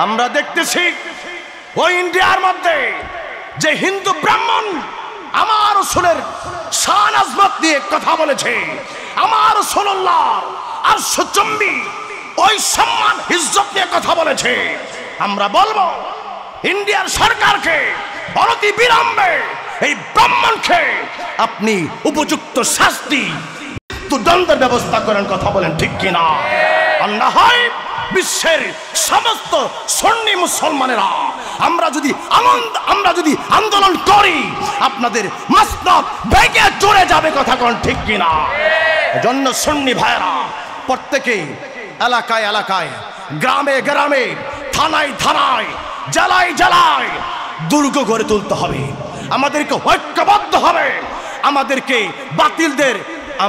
আমরা দেখতেছি ওই ইন্ডিয়ার মধ্যে যে হিন্দু ব্রাহ্মণ আমার রাসূলের শান আজমত নিয়ে কথা বলেছে, আমার রাসূলুল্লাহ আর সুচম্বি ওই সম্মান ইজ্জত নিয়ে কথা বলেছে, আমরা বলবো ইন্ডিয়ার সরকারকে অনতি বিলম্বে এই ব্রাহ্মণকে আপনি উপযুক্ত শাস্তি দণ্ডের ব্যবস্থা করেন। কথা বলেন ঠিক কিনা? আর না হয় বিশ্বের সমস্ত সুন্নি মুসলমানেরা আমরা যদি আন্দোলন করি আপনাদের মাসনদ ভেঙে চলে যাবে। কথা কোন ঠিক কিনা? এজন্য সুন্নি ভাইরা প্রত্যেকে এলাকায় এলাকায়, গ্রামে গ্রামে, থানায় থানায়, জেলায় জেলায় দুর্গ গড়ে তুলতে হবে। আমাদেরকে ঐক্যবদ্ধ হবে,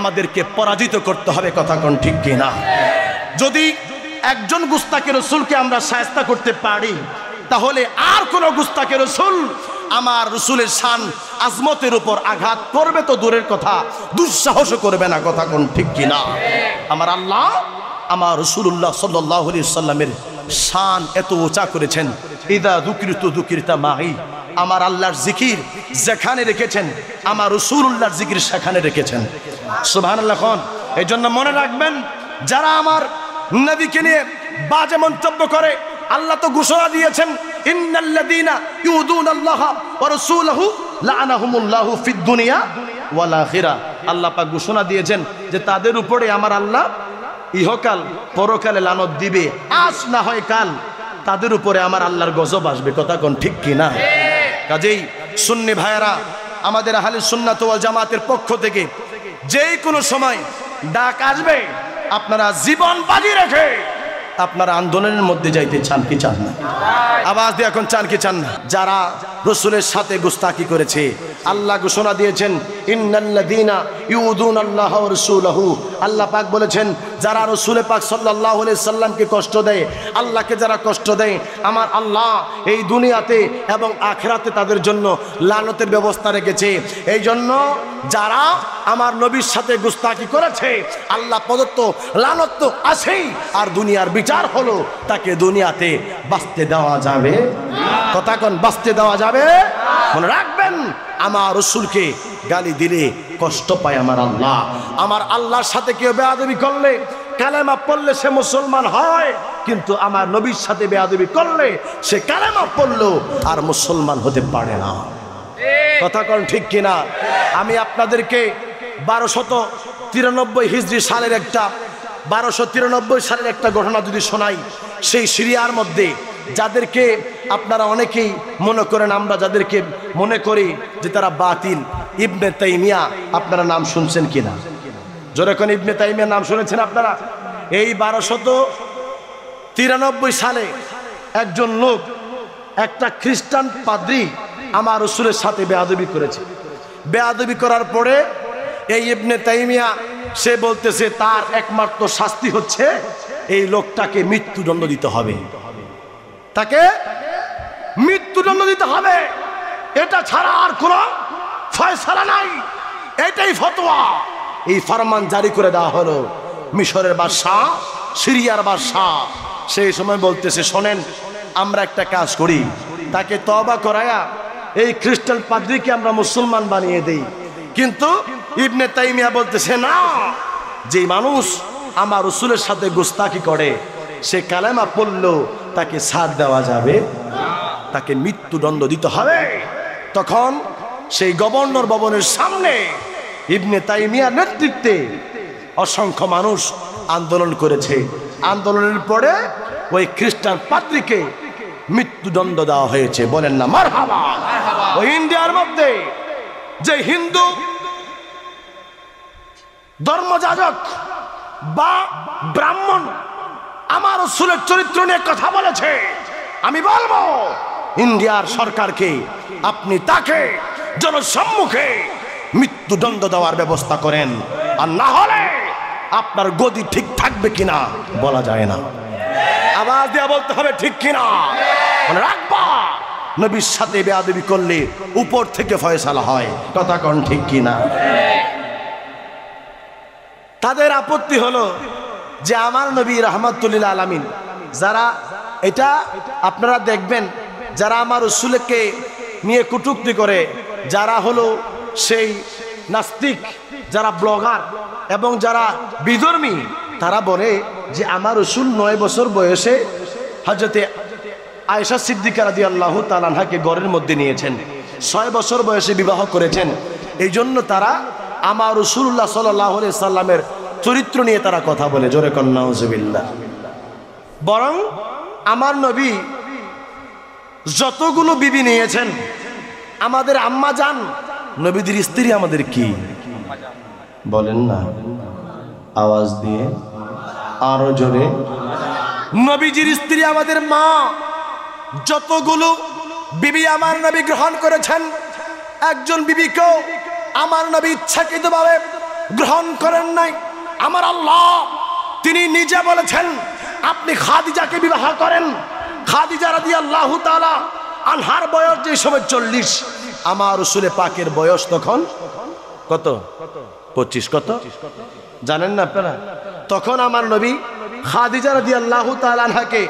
আমাদেরকে পরাজিত করতে হবে। কথা কোন ঠিক কিনা? যদি একজন গুস্তাকে রসুলকে আমরা শায়েস্তা করতে পারি তাহলে আর কোন গুস্তাকে রসুল আমার রসুলের শান আজমতের উপর আঘাত করবে তো দূরের কথা, দুঃসাহস করবে না। কথা কোন ঠিক কিনা? আমার আল্লাহ আমার রাসূলুল্লাহ সাল্লাল্লাহু আলাইহি সাল্লামের শান এত উঁচা করেছেন, ইদা যুকিরতু যুকিরতা মাই। আমার আল্লাহর জিকির যেখানে রেখেছেন আমার রাসূলুল্লাহর জিকির সেখানে রেখেছেন। সুবহানাল্লাহ। এই জন্য মনে রাখবেন, যারা আমার নবীকে নিয়ে বাজে মন্তব্য করে, আল্লাহ তো ঘোষণা দিয়েছেন ইন্নাল্লাযীনা ইউযুনাল্লাহা ওয়া রাসূলাহু লাআনাহুমুল্লাহু ফিদ দুনিয়া ওয়াল আখিরাহ। আল্লাহ পাক ঘোষণা দিয়েছেন যে তাদের উপরে আমার আল্লাহ ইহকাল পরকালে লানত দিবে, আজ না হয় কাল তাদের উপরে আমার আল্লাহর গজব আসবে। কথা কোন ঠিক কিনা? কাজেই সুন্নি ভাইয়েরা, আমাদের আহলে সুন্নাত ওয়াল জামাতের পক্ষ থেকে যেই কোনো সময় ডাক আসবে, আপনারা জীবন বাজি রেখে আপনারা আন্দোলনের মধ্যে যাইতে চান কি চান না? আওয়াজ দিয়ে এখন চান কি চান না? যারা রসুলের সাথে গুস্তাকি করেছে, আল্লাহ ঘোষণা দিয়েছেন ইন্নাল্লাযীনা ইউযুনাল্লাহা ওয়া রাসূলাহু। আল্লাহ পাক বলেছেন যারা রসুল পাক সাল্লাল্লাহু আলাইহি সাল্লামকে কষ্ট দেয়, আল্লাহকে যারা কষ্ট দেয়, আমার আল্লাহ এই দুনিয়াতে এবং আখিরাতে তাদের জন্য লানতের ব্যবস্থা রেখেছে। এই জন্য যারা আমার নবীর সাথে গুস্তাকি করেছে, আল্লাহ প্রদত্ত লানত তো আছেই, আর দুনিয়ার বিচার হলো তাকে দুনিয়াতে বাঁচতে দেওয়া যাবে। কথা কোন বাঁচতে দেওয়া যাবে? মনে রাখবেন, আমার রাসূলকে গালি দিলে কষ্ট পায় আমার আল্লাহ। আমার আল্লাহর সাথে কেউ বেয়াদবি করলে, কালেমা পড়লে সে মুসলমান হয়, কিন্তু আমার নবীর সাথে বেয়াদবি করলে সে কালেমা পড়লো আর মুসলমান হতে পারে না। কথা কোন ঠিক কিনা? আমি আপনাদেরকে 1293 হিজরি সালের একটা 1293 সালের একটা ঘটনা যদি শোনাই, সেই সিরিয়ার মধ্যে যাদেরকে আপনারা অনেকেই মনে করেন, আমরা যাদেরকে মনে করি যে তারা বাতিল, ইবনে তাইমিয়া, আপনারা নাম শুনছেন কিনা? যখন ইবনে তাইমিয়ার নাম শুনেছেন আপনারা? এই 1293 সালে একজন লোক, একটা খ্রিস্টান পাদ্রী আমার রাসূলের সাথে বেয়াদবি করেছে। বেয়াদবি করার পরে এই ইবনে তাইমিয়া সে বলতেছে তার একমাত্র শাস্তি হচ্ছে এই লোকটাকে মৃত্যুদণ্ড দিতে হবে, তাকে মৃত্যুদণ্ড দিতে হবে, এটা ছাড়া আর কোনো ফয়সালা নাই। এটাই ফতোয়া। এই ফরমান জারি করে দেওয়া হলো মিশরের বাদশাহ, সিরিয়ার বাদশাহ। সেই সময় বলতেছে শোনেন, আমরা একটা কাজ করি, তাকে তওবা করায়া এই খ্রিস্টান পাদ্রীকে আমরা মুসলমান বানিয়ে দেই। কিন্তু ইবনে তাইমিয়া বলতেছে না, যে মানুষ আমার রাসূলের সাথে গুস্তাকি করে সে কালেমা পড়লো তাকে ছাড় দেওয়া যাবে, তাকে মৃত্যুদণ্ড দিতে হবে। তখন সেই গভর্নর ভবনের সামনে ইবনে তাইমিয়ার নেতৃত্বে অসংখ্য মানুষ আন্দোলন করেছে। আন্দোলনের পরে ওই খ্রিস্টান পাদ্রীকে মৃত্যুদণ্ড দেওয়া হয়েছে। বলেন না মারহাবা। ওই ইন্ডিয়ার মধ্যে যে হিন্দু ধর্মযাজক বা ব্রাহ্মণ আমার রাসূলের চরিত্র নিয়ে কথা বলেছে, আমি বলবো ইন্ডিয়ার সরকারকে আপনি তাকে জনসম্মুখে মৃত্যুদণ্ড দেওয়ার ব্যবস্থা করেন, আর না হলে আপনার গদি ঠিক থাকবে কিনা বলা যায় না। আওয়াজ দিয়ে বলতে হবে ঠিক কিনা। মনে রাখবা, নবীর সাথে বেয়াদবি করলে উপর থেকে ফয়সালা হয়। কথা কোন ঠিক কিনা? তাদের আপত্তি হলো যে আমার নবী রাহমাতুল লিল আলামিন, যারা এটা আপনারা দেখবেন যারা আমার রাসূলকে নিয়ে কটূক্তি করে, যারা হলো সেই নাস্তিক, যারা ব্লগার এবং যারা বিধর্মী, তারা বলে যে আমার রাসূল 9 বছর বয়সে হযরতে আয়েশা সিদ্দিকা রাদিয়াল্লাহু তাআলা আনহাকে ঘরের মধ্যে নিয়েছেন, 6 বছর বয়সে বিবাহ করেছেন। এই জন্য তারা আমার রাসূলুল্লাহ সাল্লাল্লাহু আলাইহি সাল্লামের চরিত্র নিয়ে তারা কথা বলে, জোরে কন নাউজুবিল্লাহ। বরং আমার নবী যতগুলো বিবি নিয়েছেন, আমাদের আম্মা জান নবীদের স্ত্রী আমাদের কি বলেন না আওয়াজ দিয়ে আরো জোরে, নবীজির স্ত্রী আমাদের মা। যতগুলো বিবি আমার নবী গ্রহণ করেছেন, একজন বিবিকেও আমার নবী ইচ্ছাকৃতভাবে গ্রহণ করেন নাই। আমার আল্লাহ তিনি নিজে বলেছেন আপনি খাদিজাকে বিবাহ করেন। খাদিজা রাদিয়াল্লাহু তাআলা আনহার বয়স যে সময় 40, আমার রাসূলে পাকের বয়স তখন কত? 25। কত জানেন না আপনারা? তখন আমার নবী খাদিজা রাদিয়াল্লাহু তাআলা আনহাকে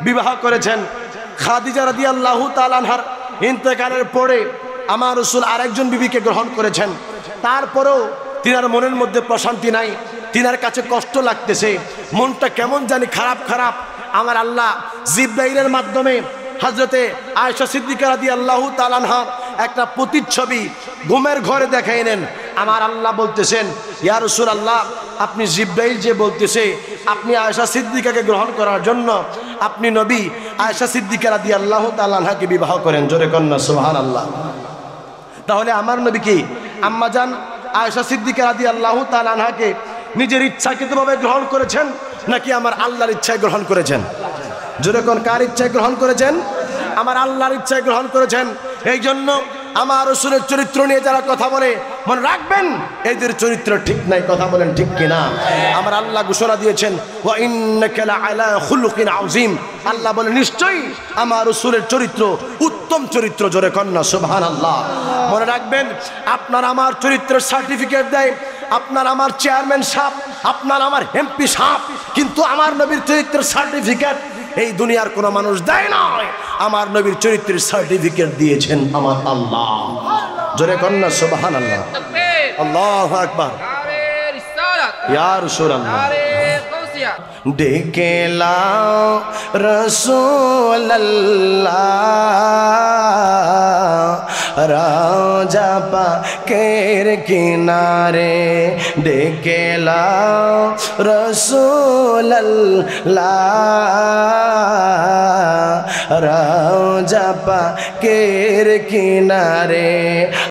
বিবাহ করেছেন। খাদিজা রাদিয়াল্লাহু তাআলা আনহার ইন্তেকালের পরে আমার রাসূল আরেকজন বিবিকে গ্রহণ করেছেন। তারপরেও তিনার মনের মধ্যে প্রশান্তি নাই, তিনার কাছে কষ্ট লাগতেছে, মনটা কেমন জানি খারাপ খারাপ। আমার আল্লাহ জিবরাইলের মাধ্যমে হযরতে আয়েশা সিদ্দিকা রাদিয়াল্লাহু তাআলা আনহার একটা প্রতিচ্ছবি ঘুমের ঘরে দেখাইলেন। আমার আল্লাহ বলতেছেন, ইয়া রাসূলুল্লাহ, আপনি জিবরাইল যে বলতেছে আপনি আয়েশা সিদ্দিকাকে গ্রহণ করার জন্য আপনি নবী আয়েশা সিদ্দিকা রাদিয়াল্লাহু তাআলা আনহাকে বিবাহ করেন, জোরে কন্না সুবহানাল্লাহ। তাহলে আমার নবী কি আম্মাজান আয়েশা সিদ্দিকা রাদিয়াল্লাহু তাআলা আনহাকে নিজের ইচ্ছাকৃতভাবে গ্রহণ করেছেন নাকি আমার আল্লাহর ইচ্ছায় গ্রহণ করেছেন? জোরে কোন কার ইচ্ছায় গ্রহণ করেছেন? আমার আল্লাহর ইচ্ছায় গ্রহণ করেছেন। এই জন্য আমার রাসূলের চরিত্র নিয়ে যারা কথা বলে মনে রাখবেন এদের চরিত্র ঠিক নাই, কথা বলেন ঠিক কিনা? আমার আল্লাহ ঘোষণা দিয়েছেন ওয়া ইন্নাকা লাআলা খুলুকিন আযীম। আল্লাহ বলে নিশ্চয়ই আমার রাসূলের চরিত্র উত্তম চরিত্র, জোরে কন্না সুবহানাল্লাহ। মনে রাখবেন আপনার আমার চরিত্রের সার্টিফিকেট দেয় আপনার আমার চেয়ারম্যান সাহেব, আপনার আমার এমপি সাহেব, কিন্তু আমার নবীর চরিত্রের সার্টিফিকেট এই দুনিয়ার কোনো মানুষ দেয় না। আমার নবীর চরিত্রের সার্টিফিকেট দিয়েছেন আমার আল্লাহ, জোরে কন্না সুবহানাল্লাহ। আল্লাহু আকবার। ইয়া রাসূলুল্লাহ ডেকে লাও রাসূলুল্লাহ রাজা পাকের কিনারে, ডেকে লাও রাসূলুল্লাহ রাজা পাকের কিনারে।